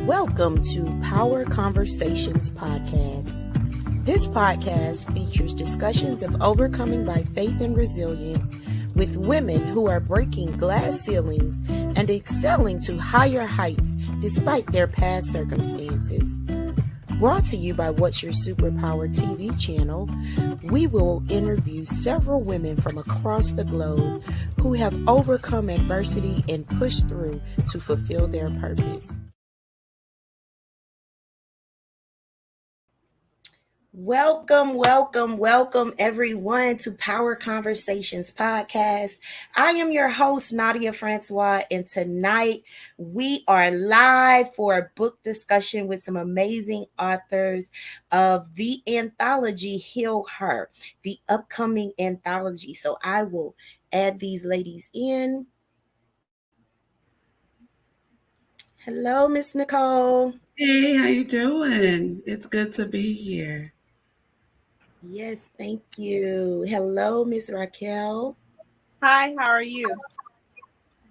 Welcome to Power Conversations Podcast. This podcast features discussions of overcoming by faith and resilience with women who are breaking glass ceilings and excelling to higher heights despite their past circumstances. Brought to you by What's Your Superpower TV channel, we will interview several women from across the globe who have overcome adversity and pushed through to fulfill their purpose. Welcome everyone to Power Conversations Podcast. I am your host, Nadia Francois, and tonight we are live for a book discussion with some amazing authors of the anthology Heal Her, the upcoming anthology. So I will add these ladies in. Hello, Miss Nicole. Hey, how you doing? It's good to be here. Yes, thank you. Hello, Miss Raquel. Hi, how are you?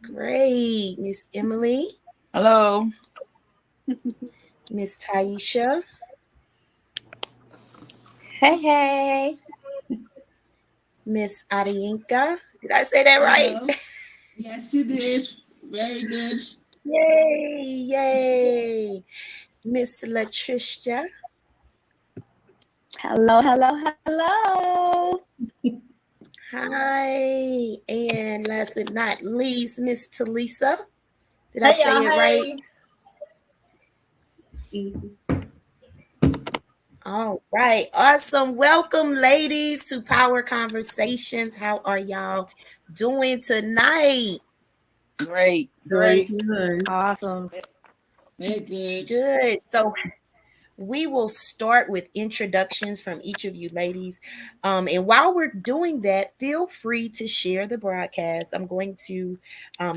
Great. Miss Emily. Hello. Miss Taisha. Hey. Miss Adiyinka. Did I say that right? Hello. Yes, you did. Very good. Yay. Miss Latricia. Hello. Hi. And last but not least, Miss Talisa. Did I say it right? All right. Awesome. Welcome, ladies, to Power Conversations. How are y'all doing tonight? Great. Good. Awesome. Very good. Good. So we will start with introductions from each of you ladies. And while we're doing that, feel free to share the broadcast. I'm going to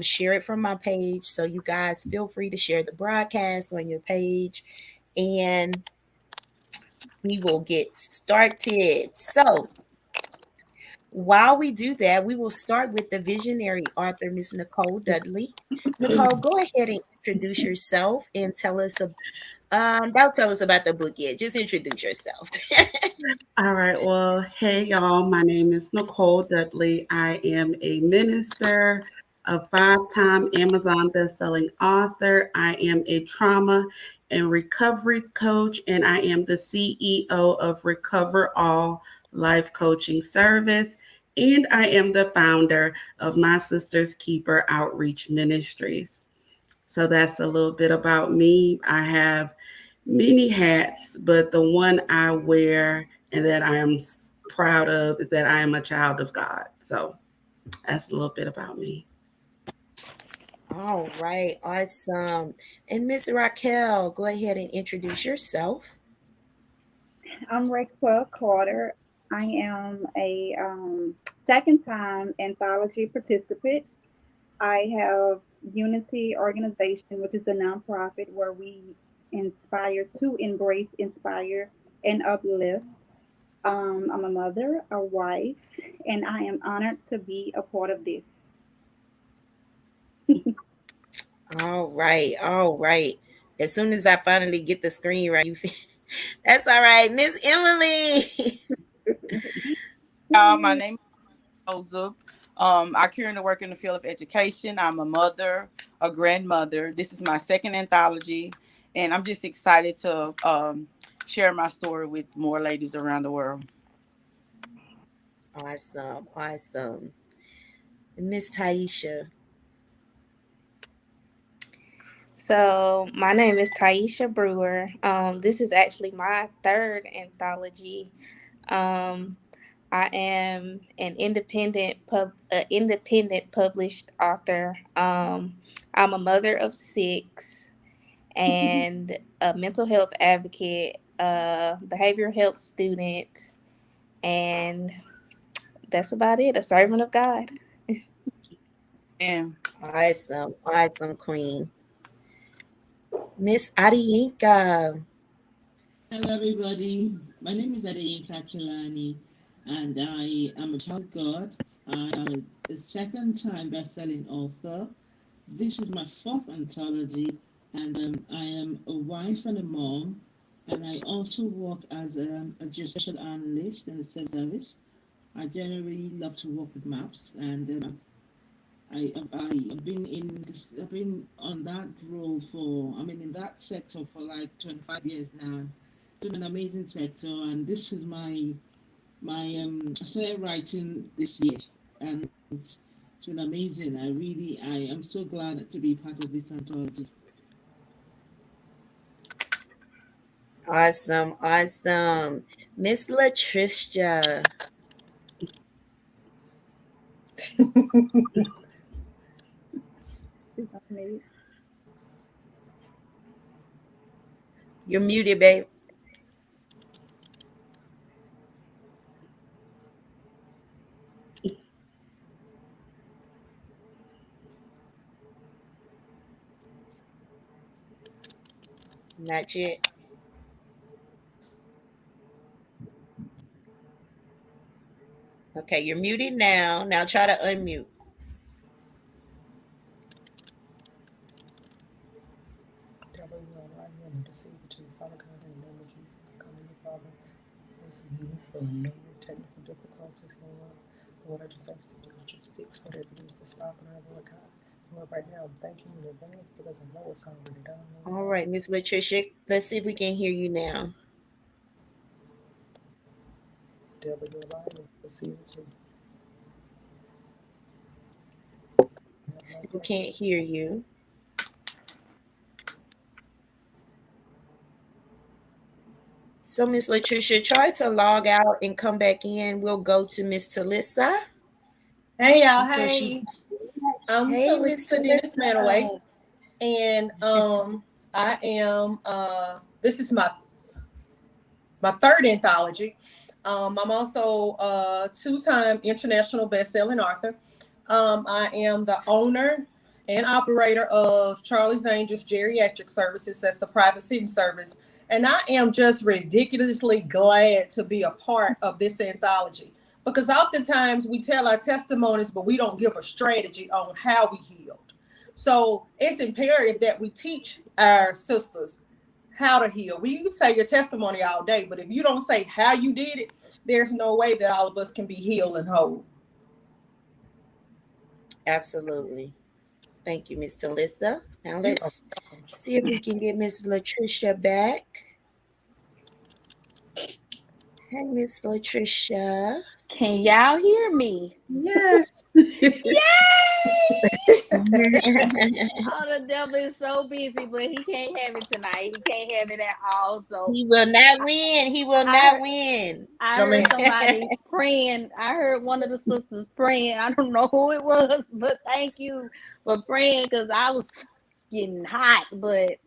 share it from my page. So you guys feel free to share the broadcast on your page. And we will get started. So while we do that, we will start with the visionary author, Miss Nicole Dudley. Nicole, go ahead and introduce yourself and tell us don't tell us about the book yet. Just introduce yourself. All right. Well, hey, y'all. My name is Nicole Dudley. I am a minister, a 5-time Amazon bestselling author. I am a trauma and recovery coach, and I am the CEO of Recover All Life Coaching Service. And I am the founder of My Sister's Keeper Outreach Ministries. So that's a little bit about me. I have many hats, but the one I wear and that I am proud of is that I am a child of God. So that's a little bit about me. All right, awesome. And Miss Raquel, go ahead and introduce yourself. I'm Raquel Carter. I am a second-time anthology participant. I have Unity Organization, which is a nonprofit where we inspire to embrace, inspire, and uplift. I'm a mother, a wife, and I am honored to be a part of this. All right. As soon as I finally get the screen right, that's all right. Miss Emily. My name is Joseph. I currently work in the field of education. I'm a mother, a grandmother. This is my second anthology, and I'm just excited to share my story with more ladies around the world. Awesome. Miss Taisha. So my name is Taisha Brewer. This is actually my third anthology. I am an independent published author. I'm a mother of 6 and a mental health advocate, a behavioral health student, and that's about it. A servant of God. And Awesome, Queen. Miss Adiyinka. Hello, everybody. My name is Adeyinka Kilani, and I am a child of God. I am a second-time best-selling author. This is my 4th anthology, and I am a wife and a mom, and I also work as a gesture analyst in the service. I generally love to work with maps, and I've been in this. I've been on that role for. I mean, in that sector for like 25 years now. It's been an amazing sector, and this is my. I started writing this year, and it's been amazing. I am so glad to be part of this anthology. Awesome, awesome. Miss Latricia, She's on mute. you're muted, babe. Not yet. Okay, you're muted now. Now try to unmute. Devil, you are lying here and deceive to you, Father God, in the name of Jesus. I come to you, Father, asking you for no technical difficulties, Lord. Lord, I just ask that you just fix whatever it is that's stopping her, Lord God. Lord, right now, I'm thanking you in advance because I know it's already done, Lord All God. right, Miss Latricia, let's see if we can hear you now. Devil, you're lying, deceive to you. You have no Still power. can't hear you. So, Miss Latricia, try to log out and come back in. We'll go to Miss Talissa Hey y'all, until she. hey. I'm Hey, Miss Talisa Dennis Manaway, Talissa. and I am this is my third anthology. I'm also a two-time international best-selling author. I am the owner and operator of Charlie's Angels Geriatric Services. That's the private sitting service. And I am just ridiculously glad to be a part of this anthology because oftentimes we tell our testimonies, but we don't give a strategy on how we healed. So it's imperative that we teach our sisters how to heal. We can say your testimony all day, but if you don't say how you did it, there's no way that all of us can be healed and whole. Absolutely. Thank you, Miss Talissa. Now You Oh, let's see if we can get Miss Latricia back. Hey, Miss Latricia. Can y'all hear me? Yes. Yay! Oh, the devil is so busy, but he can't have it tonight. He can't have it at all. So He will not win. He will I not heard, win. I know, heard man. somebody praying. I heard one of the sisters praying. I don't know who it was, but thank you for praying because I was getting hot. But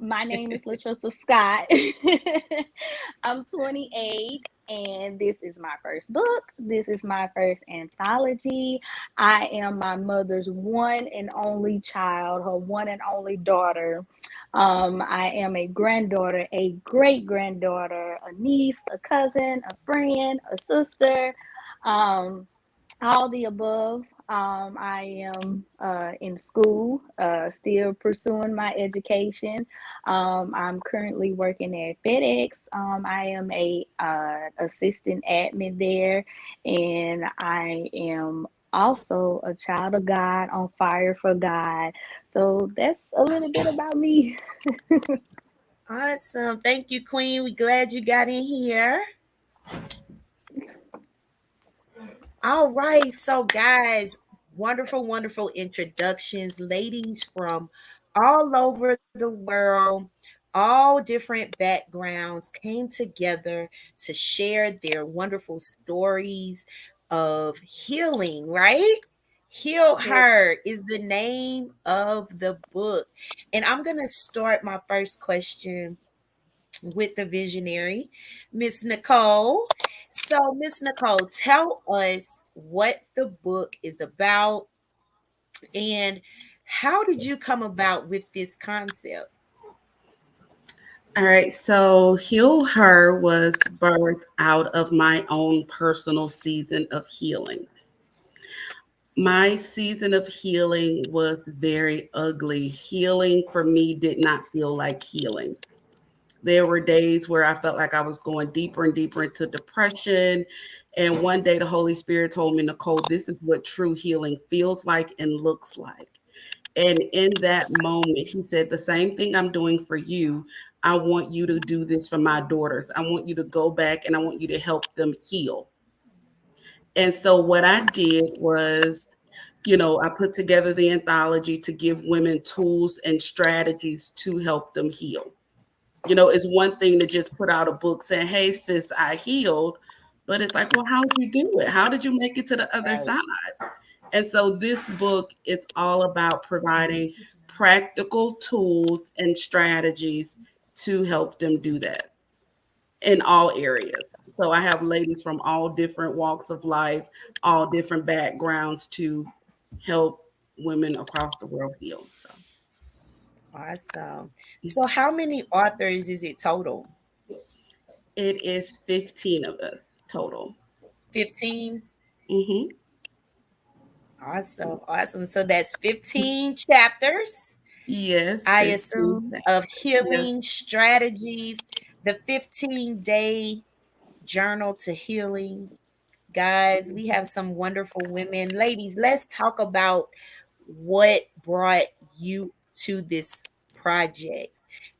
my name is Latrista Scott. I'm 28 and this is my first book. This is my first anthology. I am my mother's one and only child, her one and only daughter. I am a granddaughter, a great granddaughter, a niece, a cousin, a friend, a sister. Um, all the above. I am in school, still pursuing my education. I'm currently working at FedEx. I am a assistant admin there, and I am also a child of God on fire for God. So that's a little bit about me. Awesome. Thank you, Queen. We glad you got in here. All right. So, guys, wonderful, wonderful introductions. Ladies from all over the world, all different backgrounds came together to share their wonderful stories of healing, right? Heal Yes. Her is the name of the book. And I'm going to start my first question with the visionary, Miss Nicole. So, Miss Nicole, tell us what the book is about and how did you come about with this concept? All right. So Heal Her was birthed out of my own personal season of healing. My season of healing was very ugly. Healing for me did not feel like healing. There were days where I felt like I was going deeper and deeper into depression. And one day the Holy Spirit told me, Nicole, this is what true healing feels like and looks like. And in that moment, he said, the same thing I'm doing for you, I want you to do this for my daughters. I want you to go back and I want you to help them heal. And so what I did was, I put together the anthology to give women tools and strategies to help them heal. It's one thing to just put out a book saying, hey, sis, I healed. But it's like, well, how did you do it? How did you make it to the other Right. side? And so this book is all about providing practical tools and strategies to help them do that in all areas. So I have ladies from all different walks of life, all different backgrounds to help women across the world heal. So Awesome. So how many authors is it total? it is 15 of us total. 15? Hmm. Awesome. Awesome. So that's 15 chapters, Yes, I 15. assume, of Yes. healing strategies, the 15-day journal to healing. Guys, we have some wonderful women. Ladies, let's talk about what brought you to this project.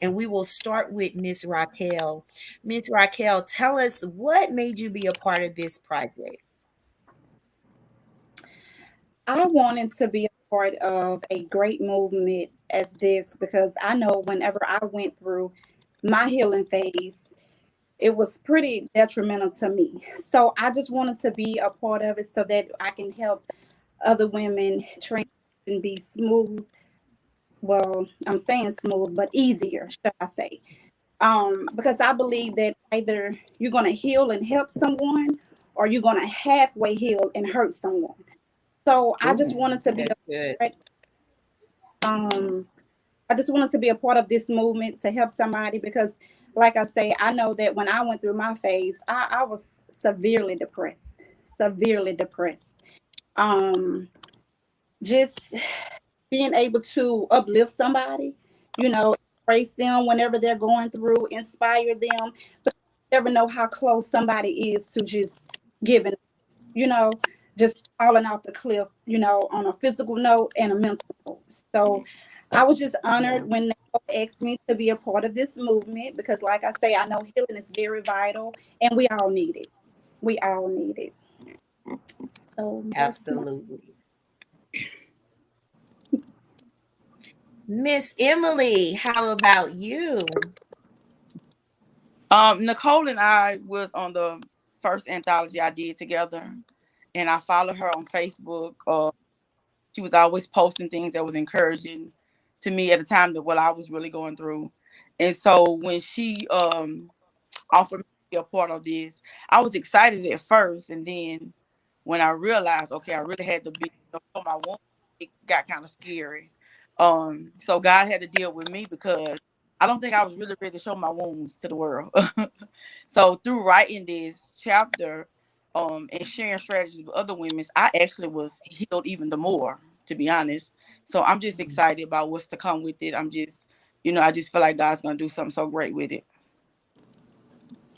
And we will start with Miss Raquel. Miss Raquel, tell us what made you be a part of this project. I wanted to be a part of a great movement as this because I know whenever I went through my healing phase, it was pretty detrimental to me. So I just wanted to be a part of it so that I can help other women transition be smooth. Well, I'm saying smooth, but easier, should I say? Because I believe that either you're gonna heal and help someone, or you're gonna halfway heal and hurt someone. So I just Ooh, wanted to be that's a good. part. Um, I just wanted to be a part of this movement to help somebody because, like I say, I know that when I went through my phase, I was severely depressed, severely depressed. Um, just being able to uplift somebody, embrace them whenever they're going through, inspire them. But you never know how close somebody is to just giving, you know, just falling off the cliff, on a physical note and a mental note. So I was just Yeah, honored when they asked me to be a part of this movement because, like I say, I know healing is very vital and we all need it. We all need it. So that's my. absolutely. Miss Emily, how about you? Nicole and I was on the first anthology I did together, and I followed her on Facebook. She was always posting things that was encouraging to me at a time that what I was really going through. And so when she offered me to be a part of this, I was excited at first, and then when I realized, okay, I really had to be for my wound, it got kind of scary. So God had to deal with me because I don't think I was really ready to show my wounds to the world. So through writing this chapter, and sharing strategies with other women, I actually was healed even the more, to be honest. So I'm just excited about what's to come with it. I just feel like God's gonna do something so great with it.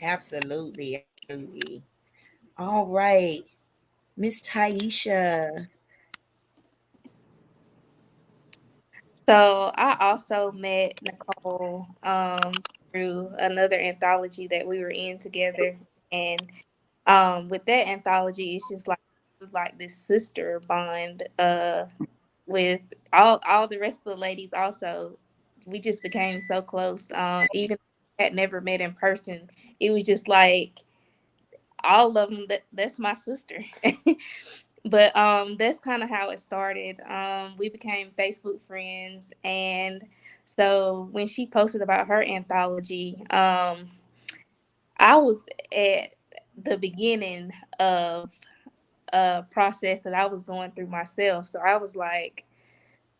Absolutely, absolutely. All right, Miss Taisha. So I also met Nicole through another anthology that we were in together, and with that anthology, it's just like this sister bond with all the rest of the ladies. Also, we just became so close. Even if we had never met in person, it was just like all of them. That's my sister. But that's kind of how it started. We became Facebook friends, and so when she posted about her anthology, I was at the beginning of a process that I was going through myself. So I was like,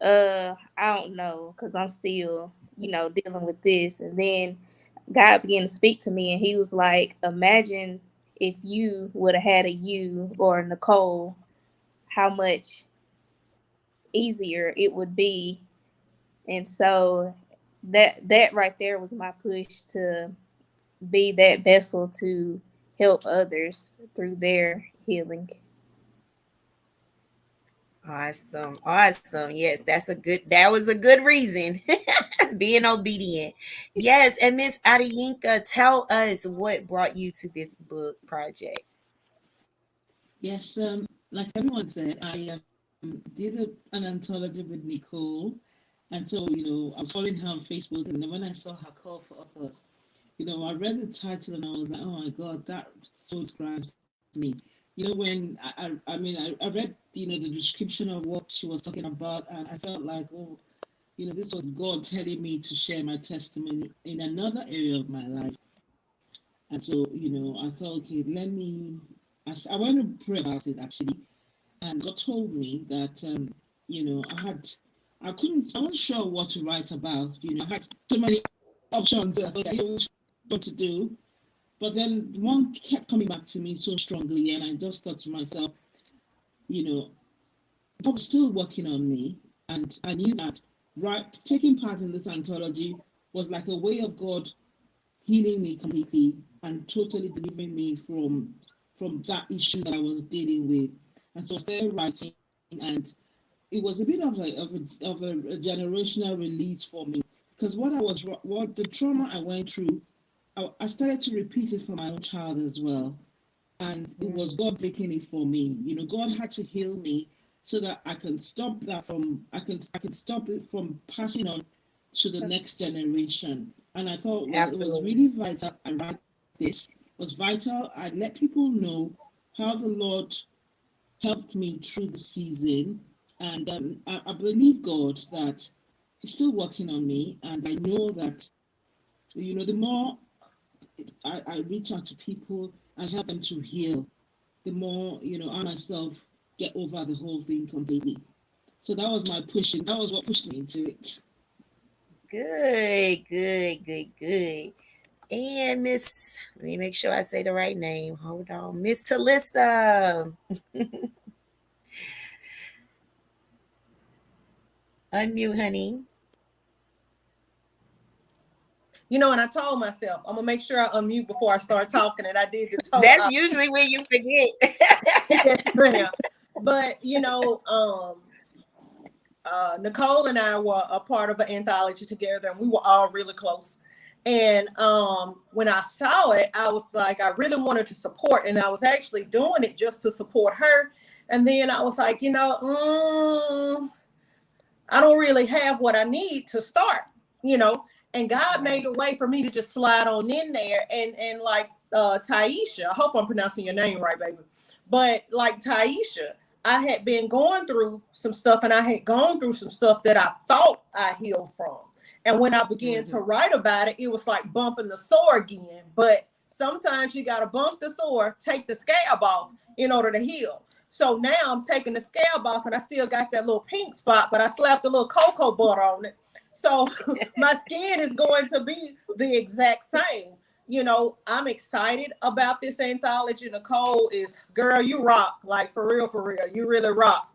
I don't know, because I'm still, dealing with this. And then God began to speak to me, and He was like, imagine if you would have had a you or a Nicole, how much easier it would be. And so that right there was my push to be that vessel to help others through their healing. Awesome. Awesome. Yes, that was a good reason. Being obedient. Yes. And Miss Adiyinka, tell us what brought you to this book project. Yes, like everyone said, I did an anthology with Nicole. And so, I was following her on Facebook. And then when I saw her call for authors, I read the title and I was like, oh my God, that so describes me. When I read, the description of what she was talking about, and I felt like, oh, this was God telling me to share my testimony in another area of my life. And so, I thought, okay, I went to pray about it actually. And God told me that, I wasn't sure what to write about. I had so many options. I thought, I didn't know which one to do. But then one kept coming back to me so strongly, and I just thought to myself, you know, God was still working on me, and I knew that taking part in this anthology was like a way of God healing me completely and totally delivering me from that issue that I was dealing with. And so I started writing, and it was a bit of a generational release for me, because what the trauma I went through, I started to repeat it for my own child as well. And it was God breaking it for me. God had to heal me so that I can stop that I can stop it from passing on to the next generation. And I thought, well, it was Absolutely. really vital I write this. It was vital I let people know how the Lord helped me through the season. And I believe God that He's still working on me. And I know that, the more I reach out to people and help them to heal, the more, I myself get over the whole thing completely. So that was my pushing. That was what pushed me into it. Good, good, good, good. And Miss, let me make sure I say the right name. Hold on. Miss Talissa. Unmute, honey. And I told myself I'm gonna make sure I unmute before I start talking, and I did the total That's usually when you forget. yes, ma'am. But Nicole and I were a part of an anthology together, and we were all really close. And when I saw it, I was like, I really wanted to support, and I was actually doing it just to support her. And then I was like, I don't really have what I need to start, you know. And God made a way for me to just slide on in there, and like Taisha, I hope I'm pronouncing your name right, baby. But like Taisha, I had been going through some stuff, and I had gone through some stuff that I thought I healed from. And when I began to write about it, it was like bumping the sore again. But sometimes you got to bump the sore, take the scab off in order to heal. So now I'm taking the scab off, and I still got that little pink spot, but I slapped a little cocoa butter on it. So my skin is going to be the exact same. I'm excited about this anthology. Nicole is, girl, you rock. Like, for real, for real. You really rock.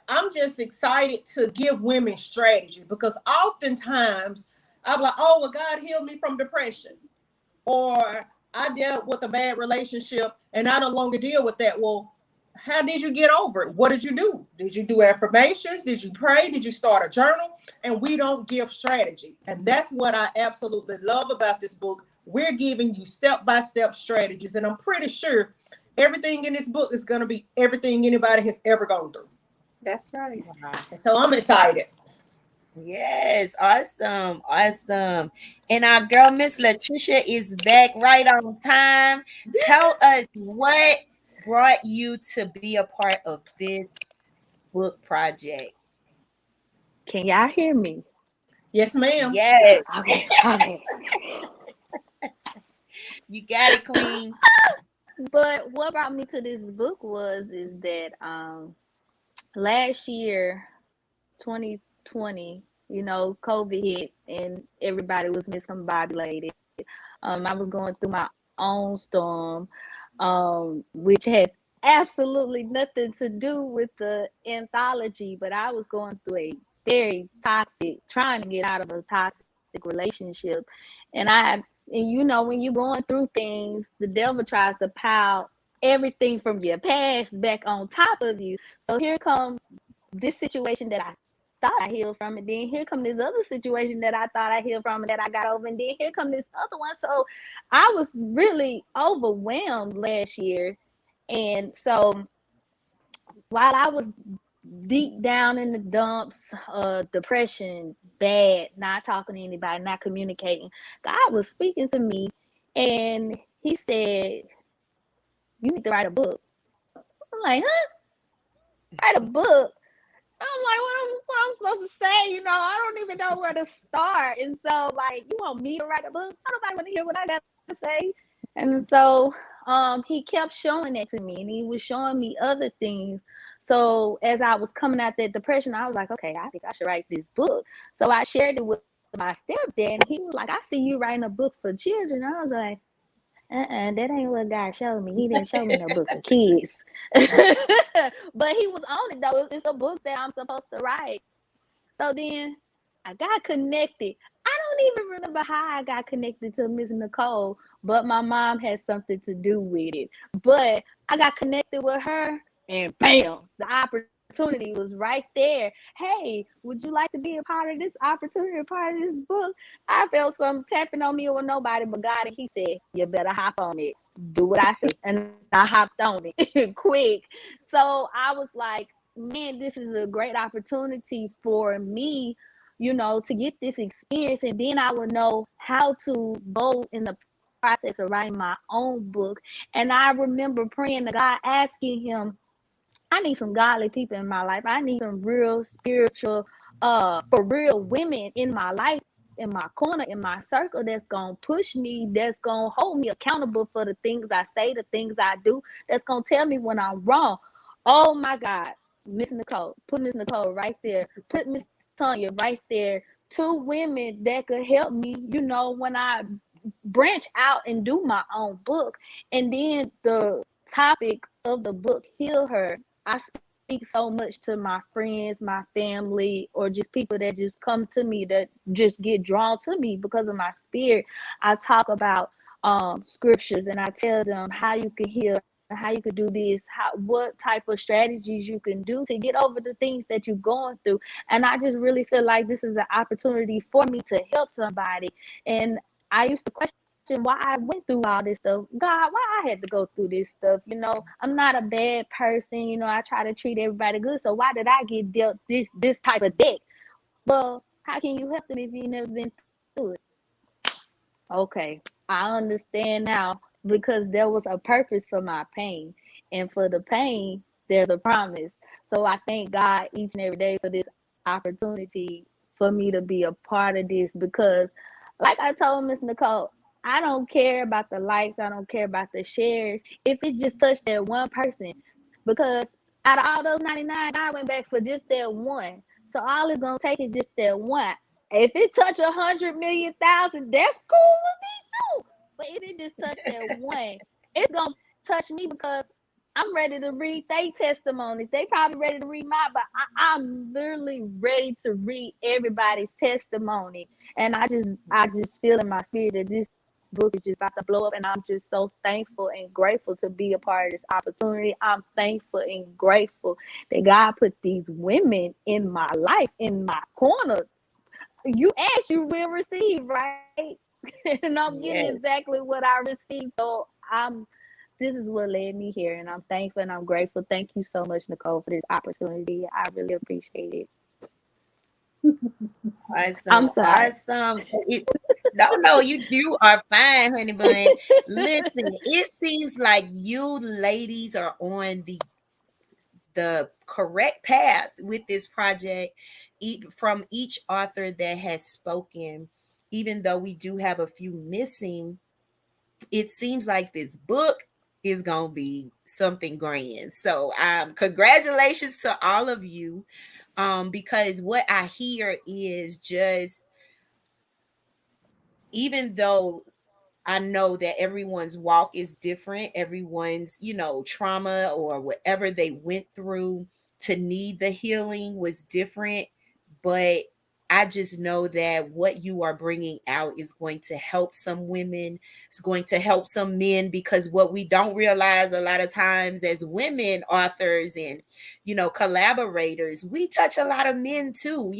I'm just excited to give women strategy, because oftentimes I'm like, oh, well, God healed me from depression. Or I dealt with a bad relationship and I no longer deal with that. Well, how did you get over it? What did you do? Did you do affirmations? Did you pray? Did you start a journal? And we don't give strategy. And that's what I absolutely love about this book. We're giving you step-by-step strategies. And I'm pretty sure everything in this book is going to be everything anybody has ever gone through. That's right. Wow. So I'm excited. Yes, awesome, awesome. And our girl, Miss Latricia, is back right on time. Tell us what brought you to be a part of this book project. Can y'all hear me? Yes, ma'am. Yes, Okay, okay. you got it, Queen. But what brought me to this book is that last year, 2020, COVID hit and everybody was miscombobulated. I was going through my own storm, which has absolutely nothing to do with the anthology, but I was going through a very toxic, trying to get out of a toxic relationship. And and you know, when you're going through things, the devil tries to pile everything from your past back on top of you. So here comes this situation that I thought I healed from, and then here come this other situation that I thought I healed from and that I got over, and then here come this other one. So I was really overwhelmed last year. And so while I was deep down in the dumps, depression, bad, not talking to anybody, not communicating, God was speaking to me, and he said, you need to write a book. I'm like, huh? Write a book? I'm like, what I'm supposed to say? You know, I don't even know where to start. And so, like, you want me to write a book? Nobody want to hear what I got to say. And so, he kept showing that to me, and he was showing me other things. So as I was coming out that depression, I was like, okay, I think I should write this book. So I shared it with my stepdad, and he was like, I see you writing a book for children. I was like, that ain't what God showed me. He didn't show me no book for kids. But he was on it though. It's a book that I'm supposed to write. So then I got connected. I don't even remember how I got connected to Miss Nicole, but my mom had something to do with it. But I got connected with her, and bam, the opportunity was right there. Hey, would you like to be a part of this opportunity, a part of this book? I felt something tapping on me with nobody but God, and he said, you better hop on it. Do what I say. And I hopped on it quick. So I was like, man, this is a great opportunity for me, you know, to get this experience. And then I would know how to go in the process of writing my own book. And I remember praying to God, asking him, I need some godly people in my life. I need some real spiritual, for real women in my life, in my corner, in my circle, that's gonna push me, that's gonna hold me accountable for the things I say, the things I do, that's gonna tell me when I'm wrong. Oh my God, Miss Nicole, put Miss Nicole right there, put Miss Tanya right there. Two women that could help me, you know, when I branch out and do my own book. And then the topic of the book, Heal Her. I speak so much to my friends, my family, or just people that just come to me, that just get drawn to me because of my spirit. I talk about scriptures, and I tell them how you can heal, how you can do this, what type of strategies you can do to get over the things that you're going through. And I just really feel like this is an opportunity for me to help somebody. And I used to question why I went through all this stuff. God, why I had to go through this stuff? You know, I'm not a bad person. You know, I try to treat everybody good. So why did I get dealt this type of deck? Well, how can you help them if you never been through it? Okay, I understand now, because there was a purpose for my pain. And for the pain, there's a promise. So I thank God each and every day for this opportunity for me to be a part of this, because, like I told Miss Nicole, I don't care about the likes, I don't care about the shares. If it just touched that one person, because out of all those 99, God went back for just that one. So all it's gonna take is just that one. If it touch 100,000,000, that's cool with me too. But if it just touch that one, it's gonna touch me, because I'm ready to read their testimonies. They probably ready to read mine, but I'm literally ready to read everybody's testimony. And I just feel in my spirit that this book is just about to blow up, and I'm just so thankful and grateful to be a part of this opportunity. I'm thankful and grateful that God put these women in my life, in my corner. You ask, you will receive, right? And I'm getting Yes. exactly what I received. So this is what led me here, and I'm thankful and I'm grateful. Thank you so much, Nicole, for this opportunity. I really appreciate it. Awesome. I'm sorry. Awesome. So no, no, you are fine, honey bun. Listen, it seems like you ladies are on the correct path with this project, from each author that has spoken. Even though we do have a few missing, it seems like this book is gonna be something grand. So congratulations to all of you. Because what I hear is just, even though I know that everyone's walk is different. Everyone's, trauma or whatever they went through to need the healing was different. But I just know that what you are bringing out is going to help some women. It's going to help some men, because what we don't realize a lot of times as women authors and, collaborators, we touch a lot of men too,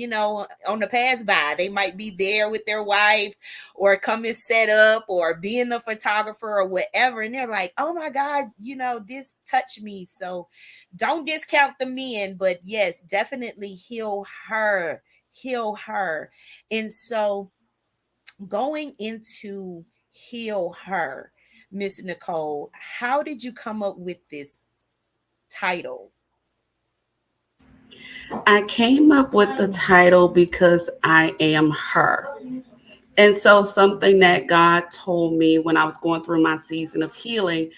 on the pass by. They might be there with their wife or come and set up or being the photographer or whatever. And they're like, oh my God, this touched me. So don't discount the men, but yes, definitely heal her. And so going into heal her, Miss Nicole, how did you come up with this title? I came up with the title because I am her. And so, something that God told me when I was going through my season of healing,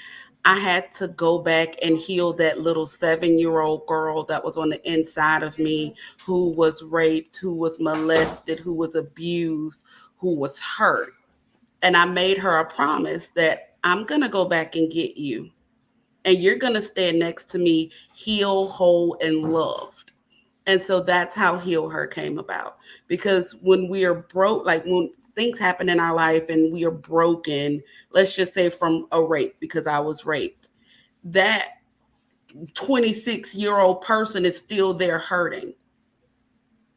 I had to go back and heal that little 7-year-old girl that was on the inside of me, who was raped, who was molested, who was abused, who was hurt. And I made her a promise that I'm going to go back and get you. And you're going to stand next to me, heal, whole, and loved. And so that's how Heal Her came about. Because when we are broke, like when things happen in our life and we are broken, let's just say from a rape, because I was raped, that 26-year-old person is still there hurting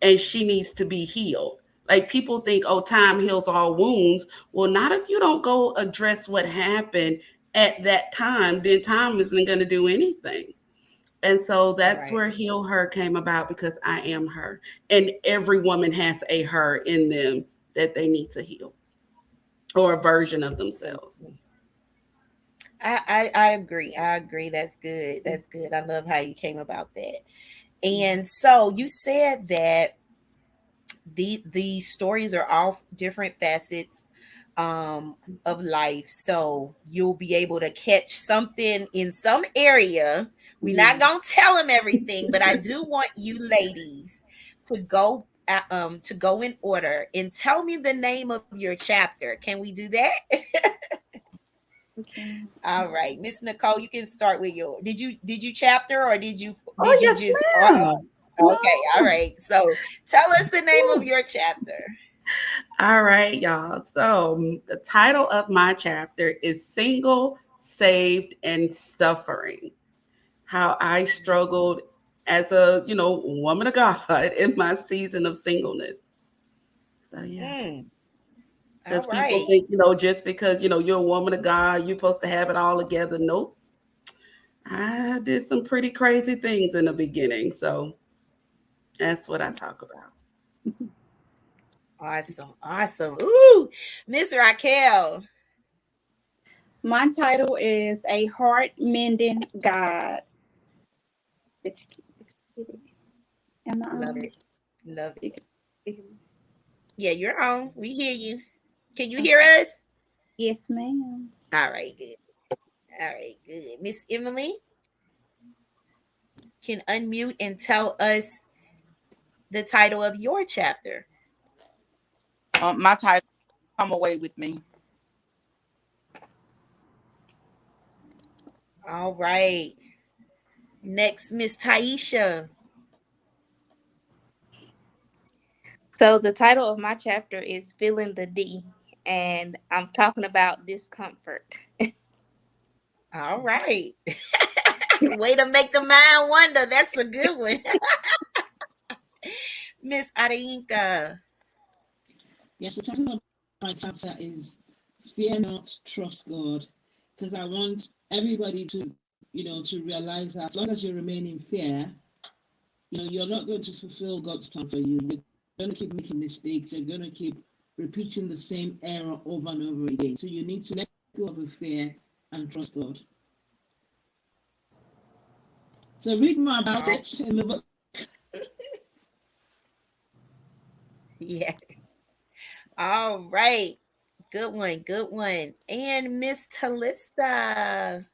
and she needs to be healed. Like people think, oh, time heals all wounds. Well, not if you don't go address what happened at that time, then time isn't going to do anything. And so that's Right. where Heal Her came about, because I am her. And every woman has a her in them that they need to heal, or a version of themselves. Absolutely. I agree. I agree. That's good. That's good. I love how you came about that. And so you said that the stories are all different facets of life. So you'll be able to catch something in some area. We're Yeah. not gonna tell them everything, but I do want you ladies to go in order and tell me the name of your chapter. Can we do that? Okay. All right, Miss Nicole, you can start with your. Did you chapter or Oh, did you yes, just? ma'am. Okay, all No. right. So tell us the name of Woo. your chapter. All right, y'all. So the title of my chapter is Single, Saved, and Suffering. How I struggled as a, woman of God in my season of singleness. So yeah. Mm, all Because people right. think, just because, you're a woman of God, you're supposed to have it all together. Nope. I did some pretty crazy things in the beginning. So that's what I talk about. Awesome. Awesome. Ooh, Miss Raquel. My title is A Heart Mending Guide. Am I Love on? it. Love it. You can- Yeah, you're on. We hear you. Can you hear Okay. us? Yes, ma'am. All right, good. All right, good. Miss Emily can unmute and tell us the title of your chapter. My title, Come Away With Me. All right. Next, Miss Taisha. So the title of my chapter is Feeling the D, and I'm talking about discomfort. All right. Way to make the mind wonder. That's a good one. Miss Adinka. Yes, the title of my chapter is Fear Not, Trust God. Because I want everybody to realize that as long as you remain in fear, you're not going to fulfill God's plan for you. You're going to keep making mistakes. You're going to keep repeating the same error over and over again. So you need to let go of the fear and trust God. So read more about Oh, it in the book. yeah. All right. Good one. Good one. And Miss Talissa.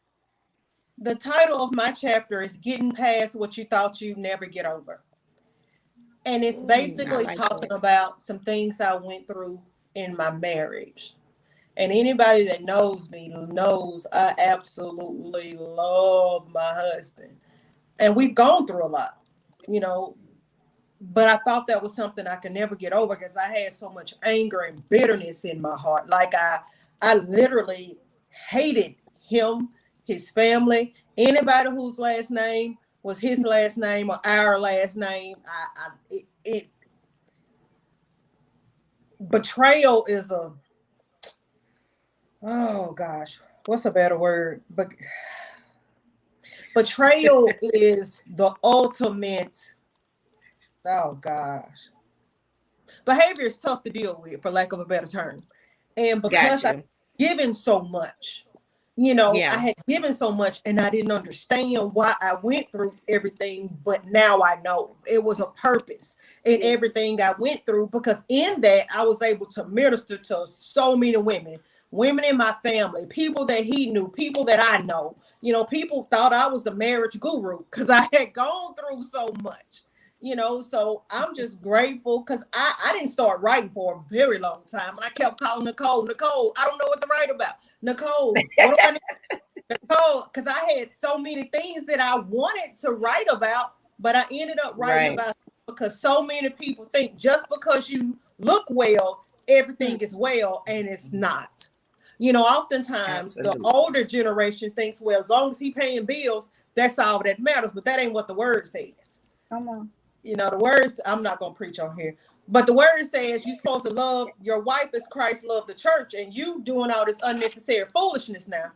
The title of my chapter is Getting Past What You Thought You'd Never Get Over. And it's I basically like talking that. about some things I went through in my marriage. And anybody that knows me knows I absolutely love my husband. And we've gone through a lot, you know, but I thought that was something I could never get over because I had so much anger and bitterness in my heart. Like I literally hated him, his family, anybody whose last name was his last name or our last name. It betrayal is a, oh gosh, what's a better word? But betrayal is the ultimate. Oh gosh, behavior is tough to deal with, for lack of a better term. And Got because I you. given so much, you know, I Yeah. had given so much and I didn't understand why I went through everything, but now I know it was a purpose in everything I went through, because in that I was able to minister to so many women, women in my family, people that he knew, people that I know. You know, people thought I was the marriage guru because I had gone through so much. You know, so I'm just grateful because I didn't start writing for a very long time. And I kept calling Nicole, Nicole, I don't know what to write about. Nicole, what do I need to Nicole? Because I had so many things that I wanted to write about, but I ended up writing Right. about because so many people think just because you look well, everything is well, and it's not. You know, oftentimes the Absolutely. older generation thinks, well, as long as he paying bills, that's all that matters. But that ain't what the word says. Come on. You know, the words, I'm not going to preach on here, but the word says you're supposed to love your wife as Christ loved the church, and you doing all this unnecessary foolishness now.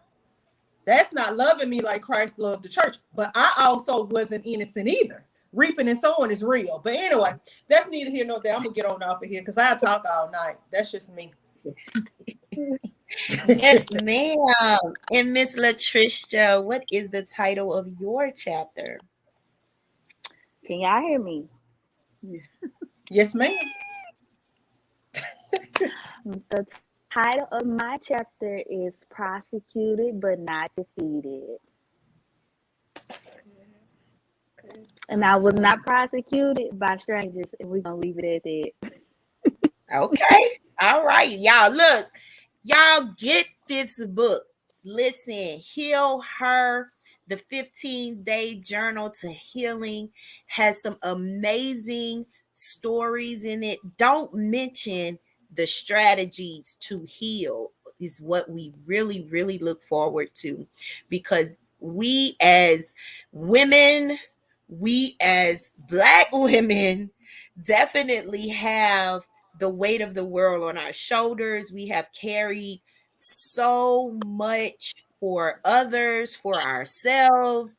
That's not loving me like Christ loved the church. But I also wasn't innocent either. Reaping and sowing is real. But anyway, that's neither here nor there. I'm going to get on off of here because I talk all night. That's just me. Yes, ma'am. And Miss Latricia, what is the title of your chapter? Can y'all hear me? Yes, ma'am. The title of my chapter is Prosecuted but Not Defeated. And I was not prosecuted by strangers, and we're gonna leave it at that. Okay. All right. Y'all, look, y'all get this book. Listen, Heal Her, the 15-day journal to healing, has some amazing stories in it. Don't mention the strategies to heal is what we really, really look forward to, because we as women, we as Black women definitely have the weight of the world on our shoulders. We have carried so much for others, for ourselves.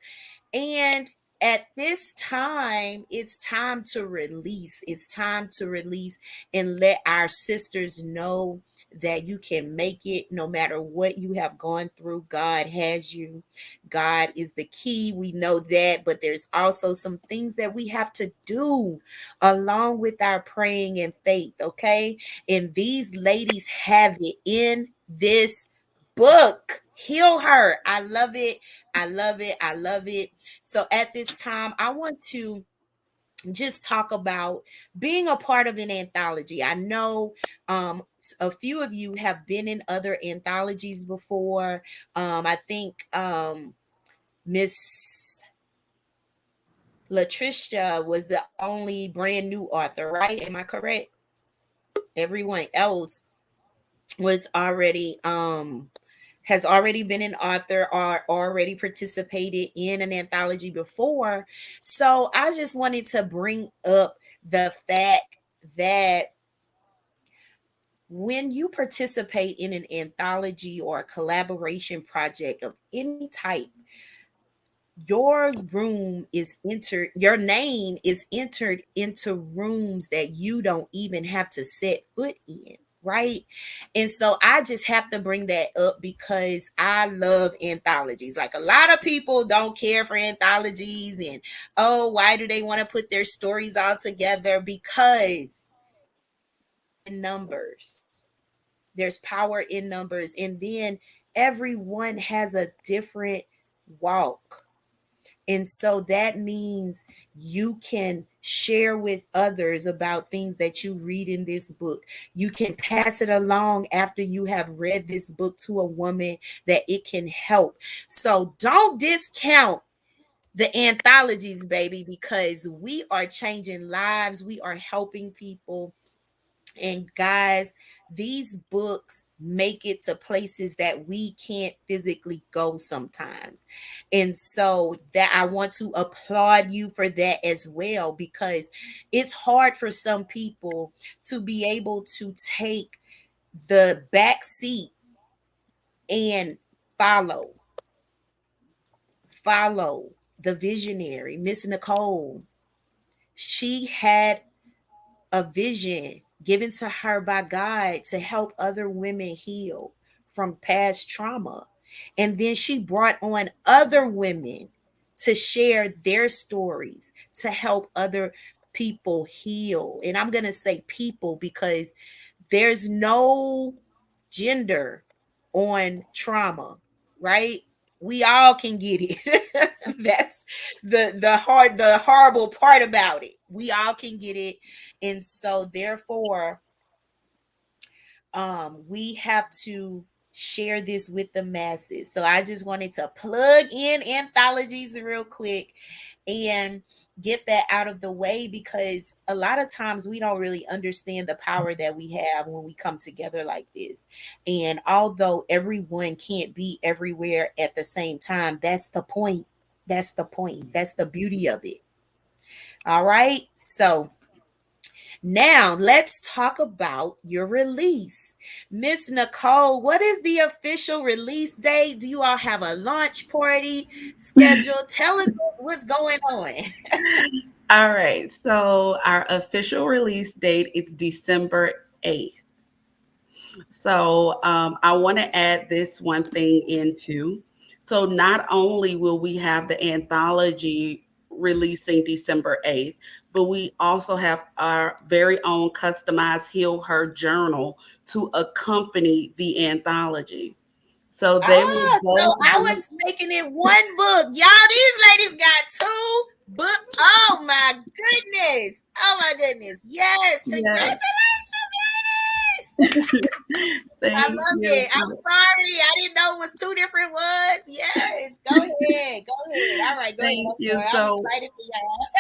And at this time, it's time to release. It's time to release and let our sisters know that you can make it no matter what you have gone through. God has you. God is the key. We know that, but there's also some things that we have to do along with our praying and faith, okay? And these ladies have it in this book. Heal Her. I love it. I love it. I love it. So at this time, I want to just talk about being a part of an anthology. I know a few of you have been in other anthologies before. I think Miss Latricia was the only brand new author, right? Am I correct? Everyone else was already has already been an author or already participated in an anthology before. So I just wanted to bring up the fact that when you participate in an anthology or a collaboration project of any type, your room is entered, your name is entered into rooms that you don't even have to set foot in, right? And so I just have to bring that up because I love anthologies. Like, a lot of people don't care for anthologies, and oh, why do they want to put their stories all together? Because in numbers, there's power in numbers, and then everyone has a different walk. And so that means you can share with others about things that you read in this book. You can pass it along after you have read this book to a woman that it can help. So don't discount the anthologies, baby, because we are changing lives, we are helping people. And guys, these books make it to places that we can't physically go sometimes. And so that I want to applaud you for that as well, because it's hard for some people to be able to take the back seat and follow follow the visionary, Miss Nicole. She had a vision given to her by God to help other women heal from past trauma. And then she brought on other women to share their stories to help other people heal. And I'm going to say people because there's no gender on trauma, right? We all can get it. That's the horrible part about it. We all can get it. And so therefore we have to share this with the masses. So I just wanted to plug in anthologies real quick and get that out of the way, because a lot of times we don't really understand the power that we have when we come together like this. And although everyone can't be everywhere at the same time, that's the point. That's the point. That's the beauty of it. All right. So now let's talk about your release. Miss Nicole, what is the official release date? Do you all have a launch party scheduled? Tell us what's going on. All right. So our official release date is December 8th. So I want to add this one thing into. So not only will we have the anthology releasing December 8th, but we also have our very own customized Heal Her journal to accompany the anthology. So they will Oh, so both I be, was making it one book. Y'all, these ladies got two book. Oh my goodness. Oh my goodness. Yes. yes. Congratulations, ladies. I Thank love you. it. I'm sorry. I didn't know it was two different ones. Yes. Go ahead. Go ahead. All right. Go ahead. Thank I'm you. sorry. I'm So excited for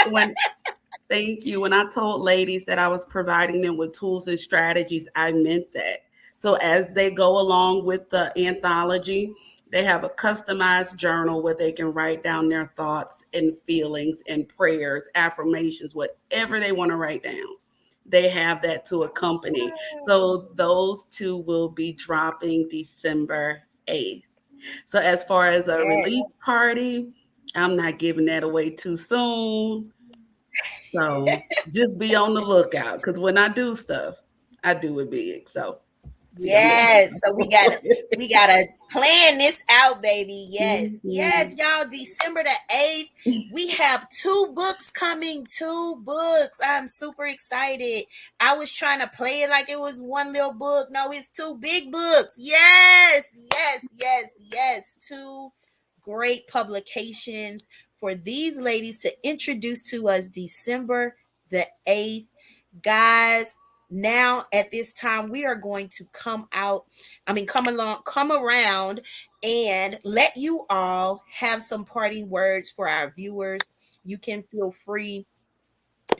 y'all. when thank you. When I told ladies that I was providing them with tools and strategies, I meant that. So as they go along with the anthology, they have a customized journal where they can write down their thoughts and feelings and prayers, affirmations, whatever they want to write down. They have that to accompany. So those two will be dropping December 8th. So as far as a Yes. release party, I'm not giving that away too soon. So just be on the lookout because when I do stuff, I do it big. So I'm Yes. So we gotta plan this out, baby. Yes. Yes, Mhm. y'all. December the 8th. We have two books coming. Two books. I'm super excited. I was trying to play it like it was one little book. No, it's two big books. Yes, yes, yes, yes. Two great publications for these ladies to introduce to us December the 8th. Guys, now at this time we are going to come around and let you all have some parting words for our viewers. You can feel free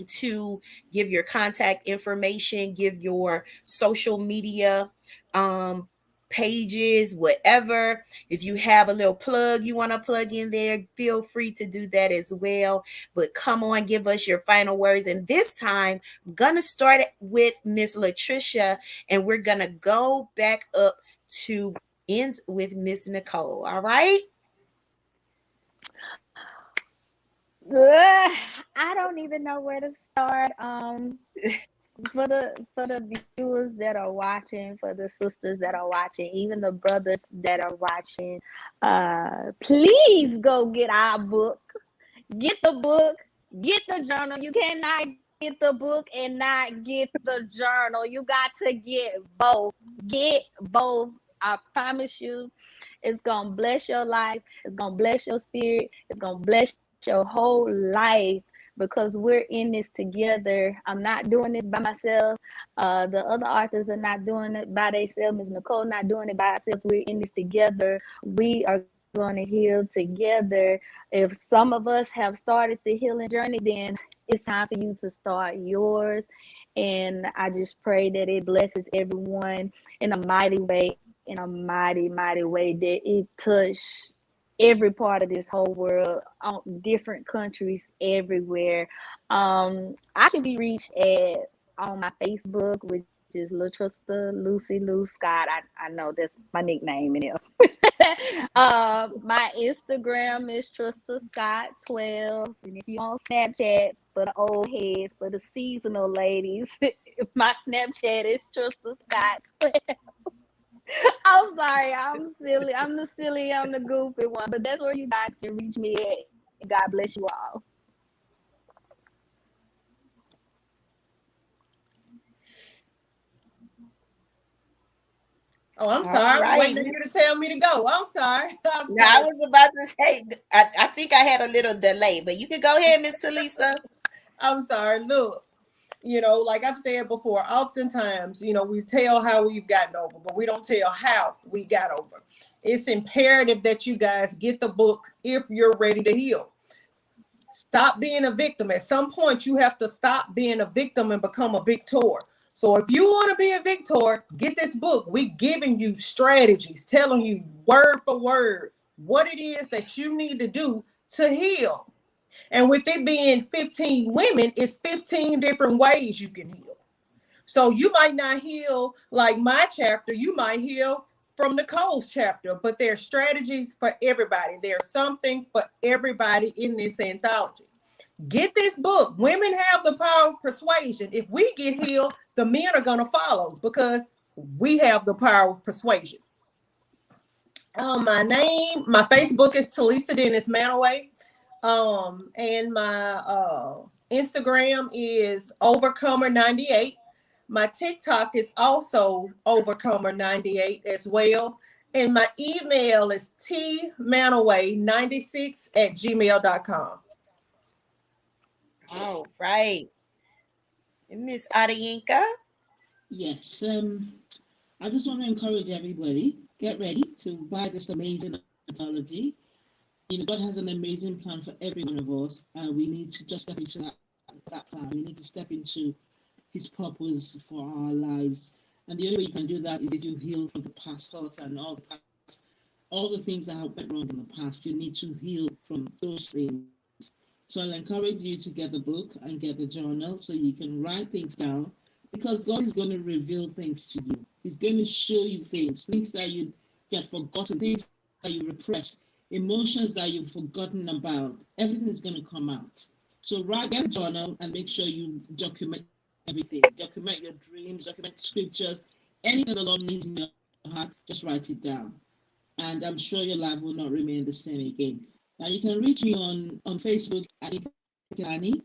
to give your contact information, give your social media um pages, whatever. If you have a little plug you want to plug in there, feel free to do that as well. But come on, give us your final words. And this time I'm gonna start with Miss Latricia, and we're gonna go back up to end with Miss Nicole. All right. I don't even know where to start. For the viewers that are watching, for the sisters that are watching, even the brothers that are watching, please go get our book. Get the book, get the journal. You cannot get the book and not get the journal. You got to get both. Get both. I promise you, it's gonna bless your life. It's gonna bless your spirit. It's gonna bless your your whole life, because we're in this together. I'm not doing this by myself. The other authors are not doing it by themselves. Ms. Nicole not doing it by ourselves. We're in this together. We are going to heal together. If some of us have started the healing journey, then it's time for you to start yours. And I just pray that it blesses everyone in a mighty way, in a mighty, mighty way, that it touch every part of this whole world, on different countries, everywhere. I can be reached at on my Facebook, which is Lil Trusta Lucy Lou Scott. I know that's my nickname in there. My Instagram is Trusta Scott 12, and if you on Snapchat, for the old heads, for the seasonal ladies, my Snapchat is Trusta Scott 12. I'm sorry, I'm silly. I'm the silly, I'm the goofy one, but that's where you guys can reach me at. God bless you all. Oh, I'm All sorry. I was right. waiting on you to tell me to go. I'm sorry. I Now I apologize. was about to say, I think I had a little delay, but you can go ahead, Miss Talisa. I'm sorry. Look, like I've said before, oftentimes, we tell how we've gotten over, but we don't tell how we got over. It's imperative that you guys get the book if you're ready to heal. Stop being a victim. At some point, you have to stop being a victim and become a victor. So if you want to be a victor, get this book. We giving you strategies, telling you word for word what it is that you need to do to heal. And with it being 15 women, it's 15 different ways you can heal. So you might not heal like my chapter, you might heal from Nicole's chapter, but there's strategies for everybody. There's something for everybody in this anthology. Get this book. Women have the power of persuasion. If we get healed, the men are going to follow because we have the power of persuasion. My Facebook is Talisa Dennis Manaway. And my Instagram is Overcomer98. My TikTok is also Overcomer98 as well. And my email is tmanaway96@gmail.com. All right. Miss Adayinka. Yes. I just want to encourage everybody, get ready to buy this amazing anthology. God has an amazing plan for every one of us. We need to just step into that plan. We need to step into his purpose for our lives. And the only way you can do that is if you heal from the past hurts and all the things that have went wrong in the past. You need to heal from those things. So I'll encourage you to get the book and get the journal so you can write things down, because God is going to reveal things to you. He's going to show you things that you get forgotten, things that you repressed, emotions that you've forgotten about. Everything is going to come out. So get a journal and make sure you document everything. Document your dreams, document scriptures, anything the Lord needs in your heart, just write it down. And I'm sure your life will not remain the same again. Now you can reach me on Facebook at Inka Kilani,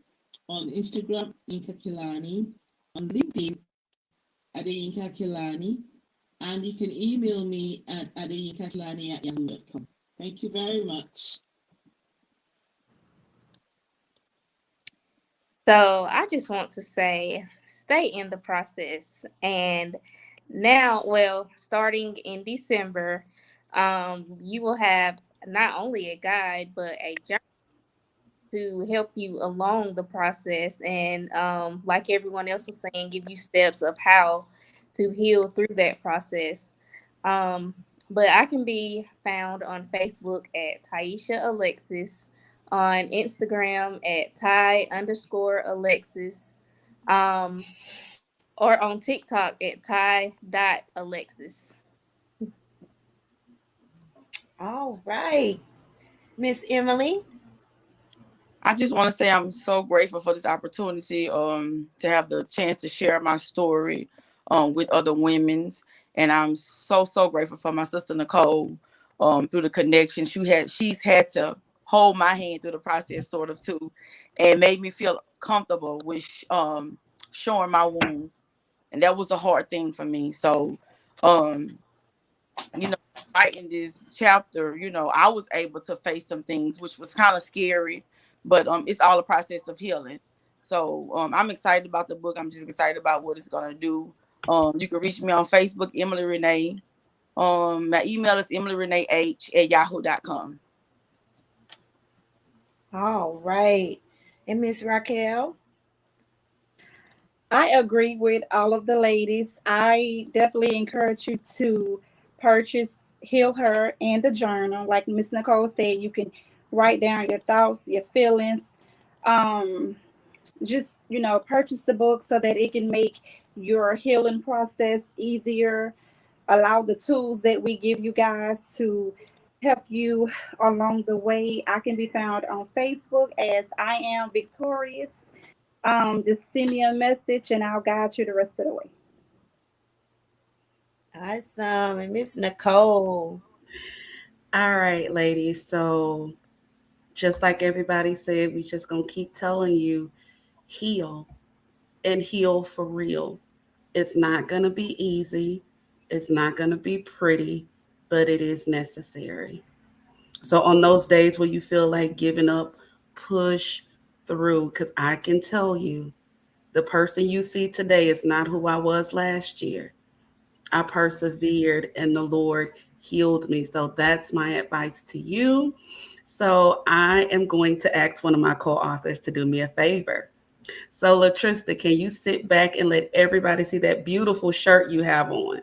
on Instagram, Inka Kilani, on LinkedIn, Adeyinka Kilani, and you can email me at adeyinkakilani@yahoo.com. Thank you very much. So I just want to say, stay in the process. And now, well, starting in December, you will have not only a guide, but a journal to help you along the process. And like everyone else was saying, give you steps of how to heal through that process. Um, but I can be found on Facebook at Taisha Alexis, on Instagram at Ty_Alexis, um, or on TikTok at Ty.Alexis. All right. Miss Emily. I just want to say I'm so grateful for this opportunity to have the chance to share my story with other women's, and I'm so grateful for my sister Nicole through the connection she's had to hold my hand through the process sort of too, and made me feel comfortable with showing my wounds, and that was a hard thing for me. So um you know, writing this chapter, I was able to face some things which was kind of scary, but it's all a process of healing. So I'm excited about the book. I'm just excited about what it's gonna do. You can reach me on Facebook, Emily Renee. My email is emilyreneeh@yahoo.com. All right. And Miss Raquel? I agree with all of the ladies. I definitely encourage you to purchase Heal Her and the journal. Like Miss Nicole said, you can write down your thoughts, your feelings. Um, just, purchase the book so that it can make your healing process easier. Allow the tools that we give you guys to help you along the way. I can be found on Facebook as I Am Victorious. Just send me a message and I'll guide you the rest of the way. Awesome. And Miss Nicole? All right, ladies. So just like everybody said, we just gonna keep telling you, heal and heal for real. It's not gonna be easy. It's not gonna be pretty, but it is necessary. So on those days where you feel like giving up, push through. Because I can tell you, the person you see today is not who I was last year. I persevered and the Lord healed me. So that's my advice to you. So I am going to ask one of my co-authors to do me a favor. So Latrista, can you sit back and let everybody see that beautiful shirt you have on?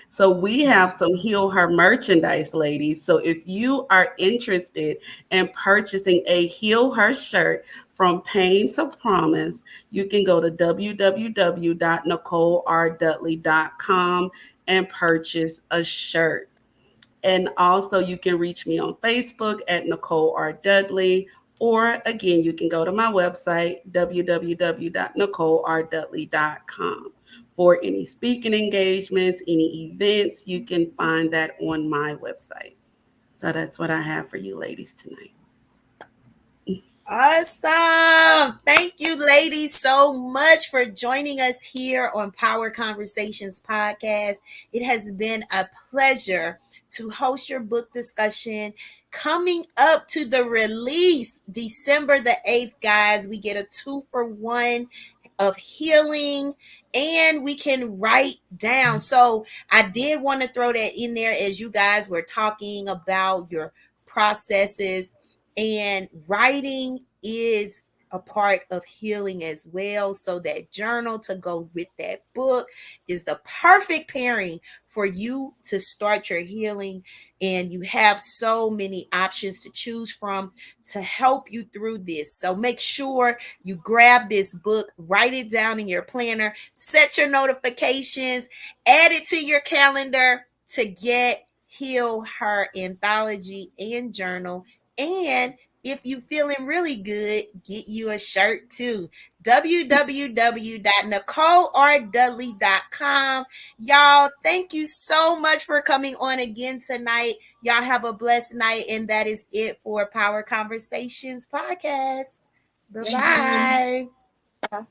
So we have some Heal Her merchandise, ladies. So if you are interested in purchasing a Heal Her shirt from Pain to Promise, you can go to www.nicolerdudley.com and purchase a shirt. And also, you can reach me on Facebook at Nicole R. Dudley. Or again, you can go to my website, www.nicolerdudley.com. For any speaking engagements, any events, you can find that on my website. So that's what I have for you ladies tonight. Awesome. Thank you, ladies, so much for joining us here on Power Conversations podcast. It has been a pleasure to host your book discussion. Coming up to the release, December the 8th, guys, we get a 2-for-1 of healing and we can write down. So I did want to throw that in there as you guys were talking about your processes, and writing is a part of healing as well. So that journal to go with that book is the perfect pairing for you to start your healing. And you have so many options to choose from to help you through this. So make sure you grab this book, write it down in your planner, set your notifications, add it to your calendar to get Heal Her Anthology and Journal. And if you feeling really good, get you a shirt too. www.nicolerdudley.com. Y'all, thank you so much for coming on again tonight. Y'all have a blessed night. And that is it for Power Conversations podcast. Thank you. Bye-bye.